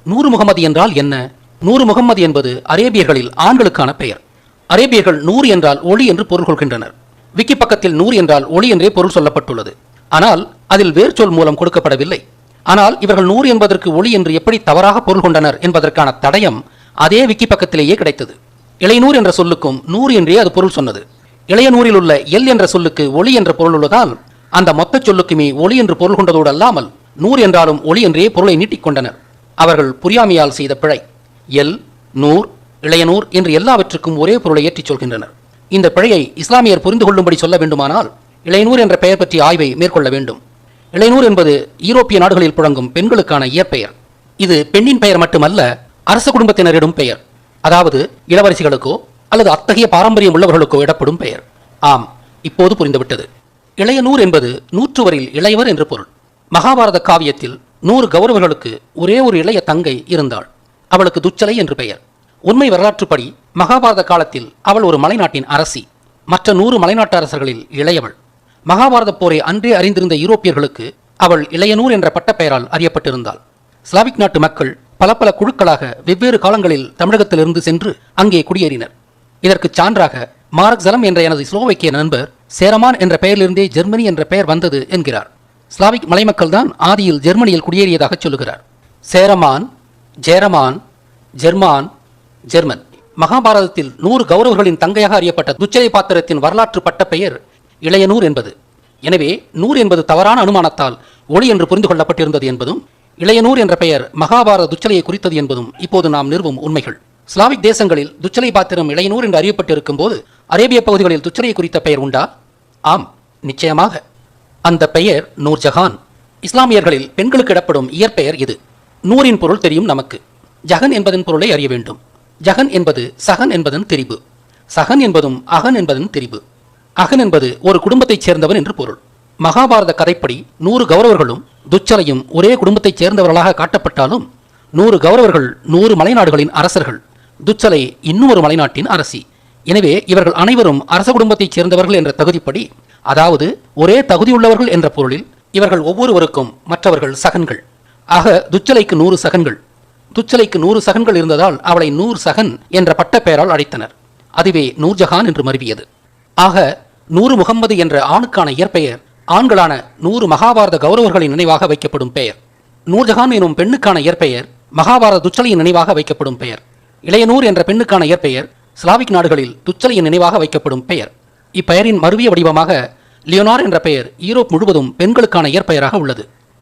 நூறு முகமது என்றால் என்ன? நூறு முகமது என்பது அரேபியர்களில் ஆண்களுக்கான பெயர். அரேபியர்கள் நூறு என்றால் ஒளி என்று பொருள் கொள்கின்றனர். விக்கி பக்கத்தில் நூறு என்றால் ஒளி என்றே பொருள் சொல்லப்பட்டுள்ளது. ஆனால் அதில் வேர் சொல் மூலம் கொடுக்கப்படவில்லை. ஆனால் இவர்கள் நூறு என்பதற்கு ஒளி என்று எப்படி தவறாக பொருள் கொண்டனர் என்பதற்கான தடயம் அதே விக்கி பக்கத்திலேயே கிடைத்தது. இளையனூர் என்ற சொல்லுக்கும் நூறு என்றே அது பொருள் சொன்னது. இளையனூரில் உள்ள எல் என்ற சொல்லுக்கு ஒளி என்ற பொருள் உள்ளதால் அந்த மொத்த சொல்லுக்குமே ஒளி என்று பொருள் கொண்டதோடு அல்லாமல் நூறு என்றாலும் ஒளி என்றே பொருளை நீட்டிக்கொண்டனர். அவர்கள் புரியாமையால் செய்த பிழை. எல், நூர், இளையனூர் என்று எல்லாவற்றுக்கும் ஒரே பொருளை ஏற்றிச் சொல்கின்றனர். இந்த பிழையை இஸ்லாமியர் புரிந்து கொள்ளும்படி சொல்ல வேண்டுமானால் இளையனூர் என்ற பெயர் பற்றிய ஆய்வை மேற்கொள்ள வேண்டும். இளையனூர் என்பது ஈரோப்பிய நாடுகளில் புழங்கும் பெண்களுக்கான இயற்பெயர். இது பெண்ணின் பெயர் மட்டுமல்ல, அரச குடும்பத்தினரிடும் பெயர். அதாவது இளவரசிகளுக்கோ அல்லது அத்தகைய பாரம்பரியம் உள்ளவர்களுக்கோ இடப்படும் பெயர். ஆம், இப்போது புரிந்துவிட்டது. இளையனூர் என்பது நூற்றுவரில் இளையவர் என்று பொருள். மகாபாரத காவியத்தில் 100 கௌரவர்களுக்கு ஒரே ஒரு இளைய தங்கை இருந்தாள். அவளுக்கு துச்சலை என்று பெயர். உண்மை வரலாற்றுப்படி மகாபாரத காலத்தில் அவள் ஒரு மலைநாட்டின் அரசி. மற்ற 100 மலைநாட்டு அரசர்களில் இளையவள். மகாபாரத போரை அன்றே அறிந்திருந்த யூரோப்பியர்களுக்கு அவள் இளையனூர் என்ற பட்ட பெயரால் அறியப்பட்டிருந்தாள். ஸ்லாவிக் நாட்டு மக்கள் பல பல குழுக்களாக வெவ்வேறு காலங்களில் தமிழகத்திலிருந்து சென்று அங்கே குடியேறினர். இதற்கு சான்றாக மார்க் ஜலம் என்ற எனது ஸ்லோவைக்கிய நண்பர் சேரமான் என்ற பெயரிலிருந்தே ஜெர்மனி என்ற பெயர் வந்தது என்கிறார். ஸ்லாவிக் மலைமக்கள் தான் ஆதியில் ஜெர்மனியில் குடியேறியதாக சொல்லுகிறார். சேரமான், ஜேரமான், ஜெர்மான், ஜெர்மன். மகாபாரதத்தில் 100 கௌரவர்களின் தங்கையாக அறியப்பட்ட துச்சலை பாத்திரத்தின் வரலாற்று பட்ட பெயர் இளையனூர் என்பது. எனவே 100 என்பது தவறான அனுமானத்தால் ஒளி என்று புரிந்து கொள்ளப்பட்டிருந்தது என்பதும், இளையனூர் என்ற பெயர் மகாபாரத துச்சலையை குறித்தது என்பதும் இப்போது நாம் நிறுவும் உண்மைகள். ஸ்லாவிக் தேசங்களில் துச்சலை பாத்திரம் இளையனூர் என்று அறியப்பட்டிருக்கும் போது அரேபிய பகுதிகளில் துச்சலையை குறித்த பெயர் உண்டா? ஆம், நிச்சயமாக. அந்த பெயர் நூர்ஜஹான். இஸ்லாமியர்களில் பெண்களுக்கு இடப்படும் இயற்பெயர் இது. நூரின் பொருள் தெரியும் நமக்கு. ஜஹன் என்பதன் பொருளை அறிய வேண்டும். ஜஹன் என்பது சஹன் என்பதன் திரிபு. சஹன் என்பதும் அகன் என்பதன் திரிபு. அகன் என்பது ஒரு குடும்பத்தைச் சேர்ந்தவன் என்று பொருள். மகாபாரத கதைப்படி 100 கௌரவர்களும் துச்சலையும் ஒரே குடும்பத்தைச் சேர்ந்தவர்களாக காட்டப்பட்டாலும் 100 கௌரவர்கள் 100 மலைநாடுகளின் அரசர்கள். துச்சலை இன்னும் ஒரு மலைநாட்டின் அரசி. எனவே இவர்கள் அனைவரும் அரச குடும்பத்தைச் சேர்ந்தவர்கள் என்ற தகுதிப்படி, அதாவது ஒரே தகுதியுள்ளவர்கள் என்ற பொருளில் இவர்கள் ஒவ்வொருவருக்கும் மற்றவர்கள் சகன்கள். ஆக துச்சலைக்கு 100 சகன்கள். துச்சலைக்கு 100 சகன்கள் இருந்ததால் அவளை நூர் சகன் என்ற பட்ட பெயரால் அழைத்தனர். அதுவே நூர்ஜஹான் என்று மருவியது. ஆக 100 முகம்மது என்ற ஆணுக்கான இயற்பெயர் ஆண்களான 100 மகாபாரத கௌரவர்களின் நினைவாக வைக்கப்படும் பெயர். நூர்ஜஹான் எனும் பெண்ணுக்கான இயற்பெயர் மகாபாரத துச்சலையின் நினைவாக வைக்கப்படும் பெயர். இளையனூர் என்ற பெண்ணுக்கான இயற்பெயர் ஸ்லாவிக் நாடுகளில் துச்சலையின் நினைவாக வைக்கப்படும் பெயர். இப்பெயரின் மருவிய வடிவமாக லியோனார் என்ற பெயர் யூரோப் முழுவதும் பெண்களுக்கான இயற்பெயராக உள்ளது.